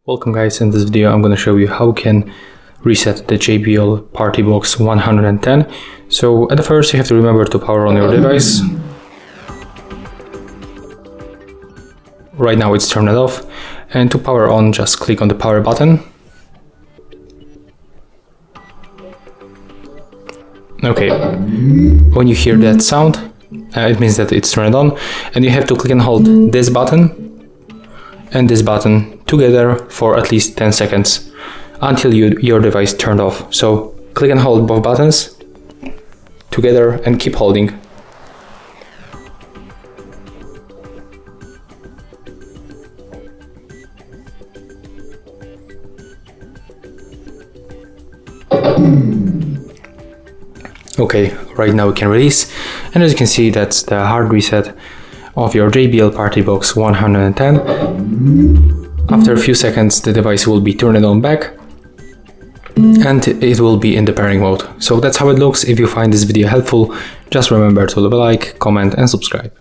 Welcome guys, in this video I'm going to show you how you can reset the JBL Partybox 110. So at first you have to remember to power on your device. Right now it's turned off, and to power on just click on the power button. Okay, when you hear that sound, it means that it's turned on, and you have to click and hold this button and this button together for at least 10 seconds until your device turned off. So click and hold both buttons together and keep holding. Okay, right now we can release, and as you can see, that's the hard reset of your JBL Partybox 110. After a few seconds the device will be turned on back and it will be in the pairing mode. So that's how it looks. If you find this video helpful, just remember to leave a like, comment and subscribe.